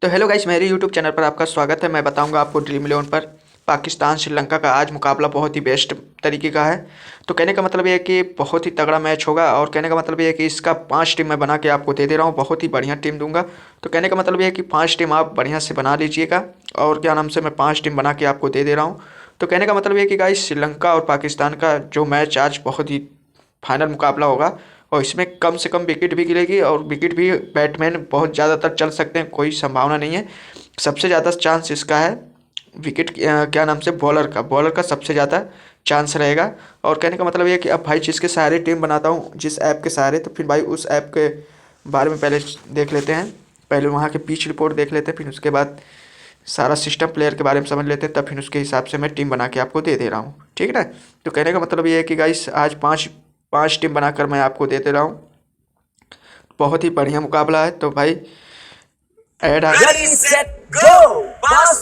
तो hello guys, मेरे YouTube channel पर आपका स्वागत है। मैं बताऊंगा आपको ड्रीम इलेवन पर पाकिस्तान श्रीलंका का आज मुकाबला बहुत ही बेस्ट तरीके का है। तो कहने का मतलब ये है कि बहुत ही तगड़ा मैच होगा और कहने का मतलब ये है कि इसका 5 टीम मैं बना के आपको दे दे रहा हूँ, बहुत ही बढ़िया टीम दूंगा। तो कहने का मतलब ये है कि 5 टीम आप बढ़िया से बना लीजिएगा और क्या नाम से मैं 5 टीम बना के आपको दे दे रहा हूँ। तो कहने का मतलब ये है कि गाइस श्रीलंका और पाकिस्तान का जो मैच आज बहुत ही फाइनल मुकाबला होगा और इसमें कम से कम विकेट भी गिरेगी और विकेट भी बैट्समैन बहुत ज़्यादातर चल सकते हैं, कोई संभावना नहीं है। सबसे ज़्यादा चांस इसका है विकेट क्या नाम से बॉलर का सबसे ज़्यादा चांस रहेगा। और कहने का मतलब ये है कि अब भाई जिसके सहारे टीम बनाता हूँ, जिस ऐप के सहारे, तो फिर भाई उस ऐप के बारे में पहले देख लेते हैं। पहले वहाँ के पिच रिपोर्ट देख लेते हैं, फिर उसके बाद सारा सिस्टम प्लेयर के बारे में समझ लेते हैं, तब फिर उसके हिसाब से मैं टीम बना के आपको दे दे रहा हूँ, ठीक है ना। तो कहने का मतलब ये है कि गाइस आज पाँच पाँच टीम बनाकर मैं आपको दे दे रहा हूँ। बहुत ही बढ़िया मुकाबला है। तो भाई ऐड आ Ready, set, go! Pass!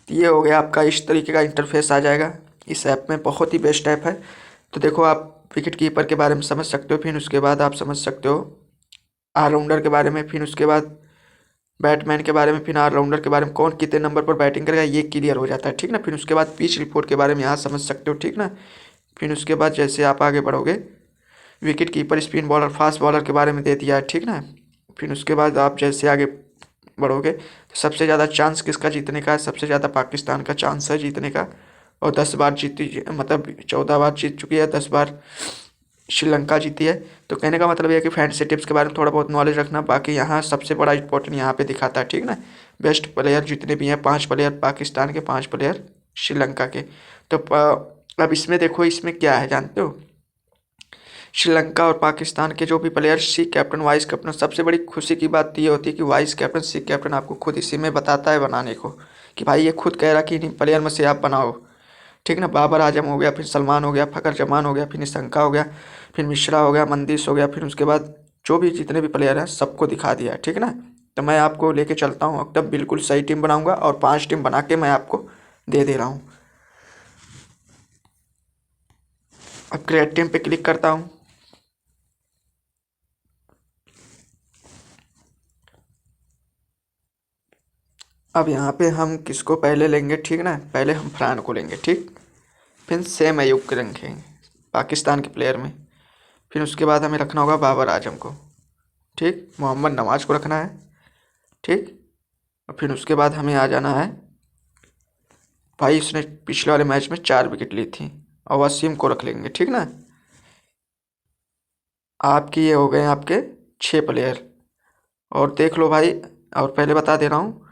ये हो गया आपका, इस तरीके का इंटरफेस आ जाएगा। इस ऐप में बहुत ही बेस्ट ऐप है। तो देखो, आप विकेट कीपर के बारे में समझ सकते हो, फिर उसके बाद आप समझ सकते हो ऑलराउंडर के बारे में, फिर उसके बाद बैटमैन के बारे में, फिर ऑलराउंडर के बारे में, कौन कितने नंबर पर बैटिंग करेगा ये क्लियर हो जाता है, ठीक ना। फिर उसके बाद पिच रिपोर्ट के बारे में यहाँ समझ सकते हो, ठीक ना। फिर उसके बाद जैसे आप आगे बढ़ोगे, wicket keeper, spin bowler, fast bowler के बारे में दे दिया है, ठीक ना। फिर उसके बाद आप जैसे आगे बढ़ोगे तो सबसे ज़्यादा चांस किसका जीतने का है, सबसे ज़्यादा पाकिस्तान का चांस है जीतने का। और 10 बार जीती, मतलब 14 बार जीत चुकी है, 10 बार श्रीलंका जीती है। तो कहने का मतलब ये है कि फैंटेसी टिप्स के बारे में थोड़ा बहुत नॉलेज रखना। बाकी यहाँ सबसे बड़ा इंपॉर्टेंट यहाँ पे दिखाता है, ठीक ना। बेस्ट प्लेयर जितने भी हैं, 5 प्लेयर पाकिस्तान के, 5 प्लेयर श्रीलंका के। तो अब इसमें देखो, इसमें क्या है जानते हो, श्रीलंका और पाकिस्तान के जो भी प्लेयर, सी कैप्टन, वाइस कैप्टन, सबसे बड़ी खुशी की बात ये होती है कि वाइस कैप्टन, सी कैप्टन आपको खुद इसी में बताता है बनाने को, कि भाई ये खुद कह रहा कि इन प्लेयर में से आप बनाओ, ठीक ना। बाबर आजम हो गया, फिर सलमान हो गया, फ़खर जमान हो गया, फिर निशंका हो गया, फिर मिश्रा हो गया, मंदिश हो गया, फिर उसके बाद जो भी जितने भी प्लेयर हैं सबको दिखा दिया है, ठीक ना। तो मैं आपको लेके चलता हूँ, अब तब बिल्कुल सही टीम बनाऊंगा और 5 टीम बना के मैं आपको दे दे रहा हूँ। अब क्रिएट टीम पे क्लिक करता हूँ। अब यहाँ पे हम किसको पहले लेंगे, ठीक ना। पहले हम फरहान को लेंगे, ठीक। फिर सेम अयूब के रखेंगे पाकिस्तान के प्लेयर में। फिर उसके बाद हमें रखना होगा बाबर आजम को, ठीक। मोहम्मद नवाज को रखना है, ठीक। और फिर उसके बाद हमें आ जाना है, भाई उसने पिछले वाले मैच में 4 विकेट ली थी, और वसीम को रख लेंगे, ठीक ना। आपकी ये हो गए आपके 6 प्लेयर। और देख लो भाई, और पहले बता दे रहा हूँ,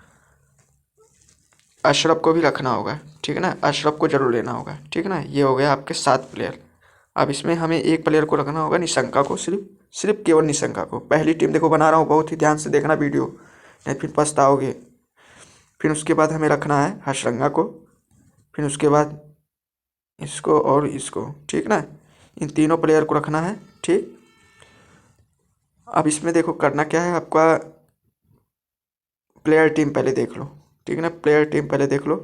अशरफ को भी रखना होगा, ठीक है ना। अशरफ को जरूर लेना होगा, ठीक है ना। ये हो गया आपके 7 प्लेयर। अब इसमें हमें एक प्लेयर को रखना होगा, निशंका को, सिर्फ सिर्फ केवल निशंका को। पहली टीम देखो बना रहा हूँ, बहुत ही ध्यान से देखना वीडियो, नहीं फिर पछताओगे। फिर उसके बाद हमें रखना है हशरंगा को, फिर उसके बाद इसको और इसको, ठीक ना। इन तीनों प्लेयर को रखना है, ठीक। अब इसमें देखो करना क्या है आपका, प्लेयर टीम पहले देख लो, ठीक है ना। प्लेयर टीम पहले देख लो।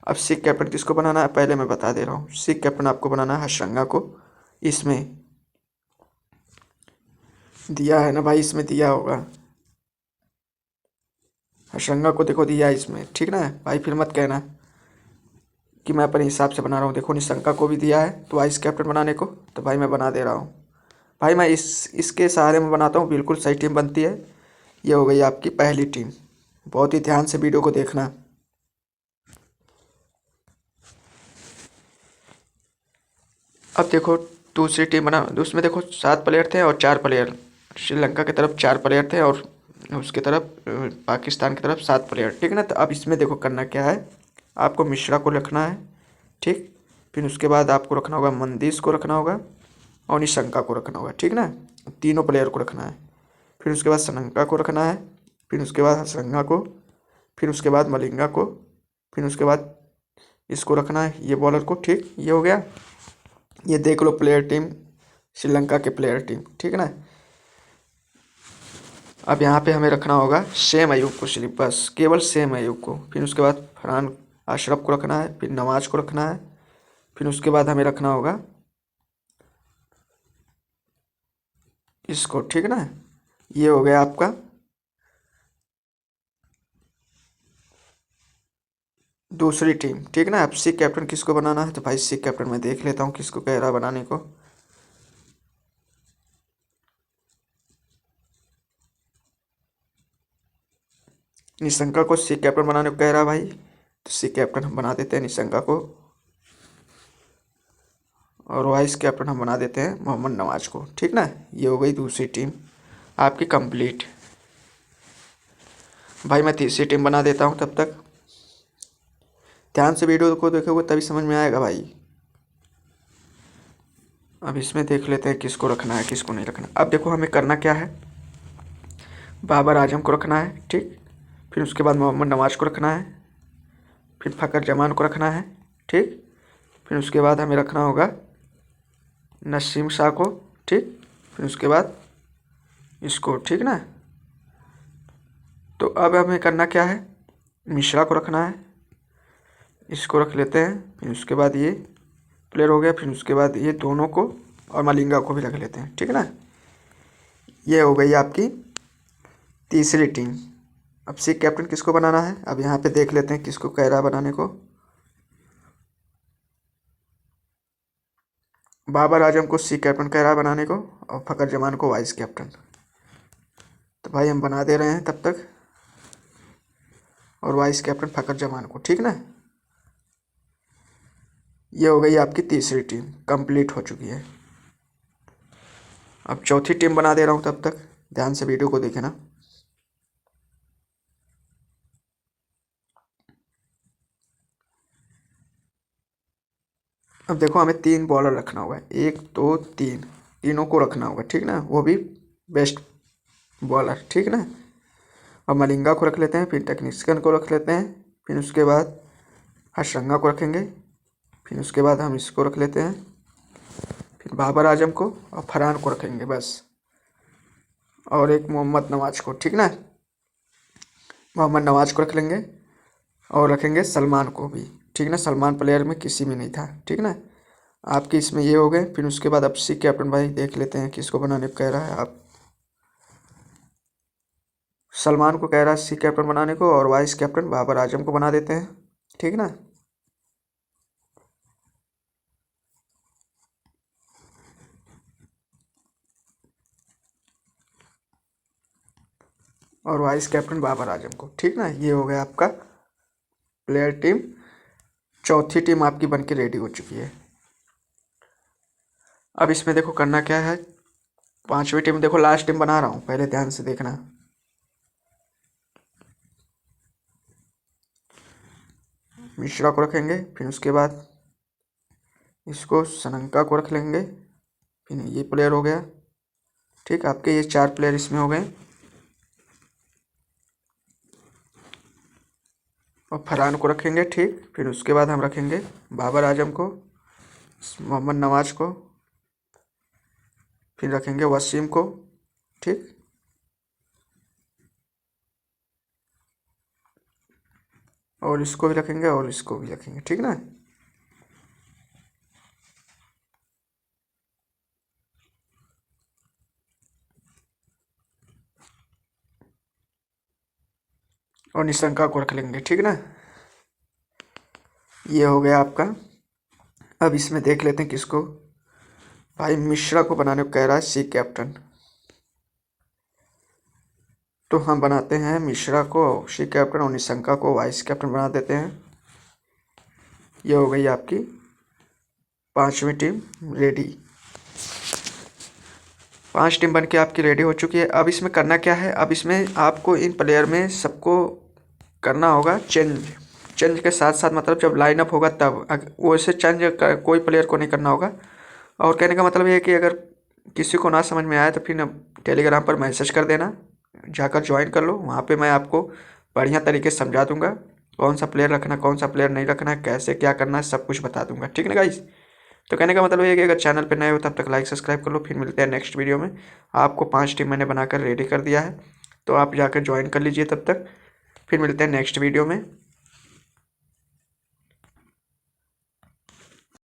अब सिख कैप्टन किसको बनाना है पहले मैं बता दे रहा हूँ। सिख कैप्टन आपको बनाना है हशरंगा को। इसमें दिया है ना भाई, इसमें दिया होगा, हशरंगा को देखो दिया है इसमें, ठीक ना भाई। फिर मत कहना कि मैं अपने हिसाब से बना रहा हूँ। देखो निशंका को भी दिया है तो वाइस कैप्टन बनाने को, तो भाई मैं बना दे रहा हूँ। भाई मैं इसके सहारे में बनाता हूँ, बिल्कुल सही टीम बनती है। ये हो गई आपकी पहली टीम। बहुत ही ध्यान से वीडियो को देखना। अब देखो दूसरी टीम बना, उसमें देखो 7 प्लेयर थे और 4 प्लेयर श्रीलंका की तरफ, 4 प्लेयर थे और उसके तरफ पाकिस्तान की तरफ 7 प्लेयर, ठीक है ना। तो अब इसमें देखो करना क्या है, आपको मिश्रा को रखना है, ठीक। फिर उसके बाद आपको रखना होगा मंदीस को रखना होगा और निशंका को रखना होगा, ठीक ना। तीनों प्लेयर को रखना है। फिर उसके बाद सनंका को रखना है, फिर उसके बाद हसरंगा को, फिर उसके बाद मलिंगा को, फिर उसके बाद इसको रखना है, ये बॉलर को, ठीक। ये हो गया। ये देख लो प्लेयर टीम, श्रीलंका के प्लेयर टीम, ठीक है ना। अब यहाँ पे हमें रखना होगा सेम अयूब को, सिर्फ बस केवल सेम अयूब को। फिर उसके बाद फरहान अशरफ को रखना है, फिर नवाज को रखना है, फिर उसके बाद हमें रखना होगा इसको, ठीक है ना। ये हो गया आपका दूसरी टीम, ठीक ना। अब सी कैप्टन किसको बनाना है, तो भाई सी कैप्टन मैं देख लेता हूँ किसको कह रहा है बनाने को। निशंका को सी कैप्टन बनाने को कह रहा है भाई, तो सी कैप्टन हम बना देते हैं निशंका को, और वाइस कैप्टन हम बना देते हैं मोहम्मद नवाज को, ठीक ना। ये हो गई दूसरी टीम आपकी कंप्लीट। भाई मैं तीसरी टीम बना देता हूँ, तब तक ध्यान से वीडियो को देखोगे तभी समझ में आएगा भाई। अब इसमें देख लेते हैं किसको रखना है किसको नहीं रखना। अब देखो हमें करना क्या है, बाबर आजम को रखना है, ठीक। फिर उसके बाद मोहम्मद नवाज को रखना है, फिर फ़खर जमान को रखना है, ठीक। फिर उसके बाद हमें रखना होगा नसीम शाह को, ठीक। फिर उसके बाद इसको, ठीक ना। तो अब हमें करना क्या है, मिश्रा को रखना है, इसको रख लेते हैं। फिर उसके बाद ये प्लेयर हो गया, फिर उसके बाद ये दोनों को और मलिंगा को भी रख लेते हैं, ठीक है ना। ये हो गई आपकी तीसरी टीम। अब सी कैप्टन किसको बनाना है, अब यहाँ पे देख लेते हैं किसको कह रहा है बनाने को। बाबर आजम को सी कैप्टन कह रहा है बनाने को, और फ़खर जमान को वाइस कैप्टन। तो भाई हम बना दे रहे हैं तब तक, और वाइस कैप्टन फ़खर जमान को, ठीक ना। ये हो गई आपकी तीसरी टीम, कंप्लीट हो चुकी है। अब चौथी टीम बना दे रहा हूँ, तब तक ध्यान से वीडियो को देखे ना। अब देखो हमें 3 बॉलर रखना होगा, 1 2 3, तीनों को रखना होगा, ठीक ना। वो भी बेस्ट बॉलर, ठीक ना। अब मलिंगा को रख लेते हैं, फिर टेक्निशियन को रख लेते हैं, फिर उसके बाद हर्षरंगा को रखेंगे, फिर उसके बाद हम इसको रख लेते हैं, फिर बाबर आजम को और फरहान को रखेंगे बस, और एक मोहम्मद नवाज को, ठीक ना। मोहम्मद नवाज को रख लेंगे, और रखेंगे सलमान को भी, ठीक ना। सलमान प्लेयर में किसी में नहीं था, ठीक ना। आपके इसमें ये हो गए। फिर उसके बाद अब सी कैप्टन भाई देख लेते हैं किसको बनाने को कह रहा है। आप सलमान को कह रहा है सी कैप्टन बनाने को, और वाइस कैप्टन बाबर आजम को बना देते हैं, ठीक ना। और वाइस कैप्टन बाबर आजम को, ठीक ना। ये हो गया आपका प्लेयर टीम। चौथी टीम आपकी बन के रेडी हो चुकी है। अब इसमें देखो करना क्या है, पांचवी टीम देखो लास्ट टीम बना रहा हूँ, पहले ध्यान से देखना। मिश्रा को रखेंगे, फिर उसके बाद इसको सनंका को रख लेंगे, फिर ये प्लेयर हो गया, ठीक। आपके ये 4 प्लेयर इसमें हो गए। और फरहान को रखेंगे, ठीक। फिर उसके बाद हम रखेंगे बाबर आजम को, मोहम्मद नवाज को, फिर रखेंगे वसीम को, ठीक। और इसको भी रखेंगे और इसको भी रखेंगे, ठीक ना। और निशंका को रख लेंगे, ठीक ना। ये हो गया आपका। अब इसमें देख लेते हैं किसको, भाई मिश्रा को बनाने को कह रहा है सी कैप्टन, तो हम बनाते हैं मिश्रा को सी कैप्टन और निशंका को वाइस कैप्टन बना देते हैं। ये हो गई आपकी पांचवी टीम रेडी। 5 टीम बन के आपकी रेडी हो चुकी है। अब इसमें करना क्या है, अब इसमें आपको इन प्लेयर में सबको करना होगा चेंज के साथ साथ, मतलब जब लाइनअप होगा तब, वैसे चेंज कोई प्लेयर को नहीं करना होगा। और कहने का मतलब ये है कि अगर किसी को ना समझ में आए तो फिर टेलीग्राम पर मैसेज कर देना, जाकर ज्वाइन कर लो, वहाँ पे मैं आपको बढ़िया तरीके से समझा दूंगा कौन सा प्लेयर रखना कौन सा प्लेयर नहीं रखना है, कैसे क्या करना है, सब कुछ बता दूंगा, ठीक है गाइस। तो कहने का मतलब ये है कि अगर चैनल पे नए हो तब तक लाइक सब्सक्राइब कर लो। फिर मिलते हैं नेक्स्ट वीडियो में। आपको 5 टीम मैंने बनाकर रेडी कर दिया है, तो आप जाकर ज्वाइन कर लीजिए तब तक। फिर मिलते हैं नेक्स्ट वीडियो में।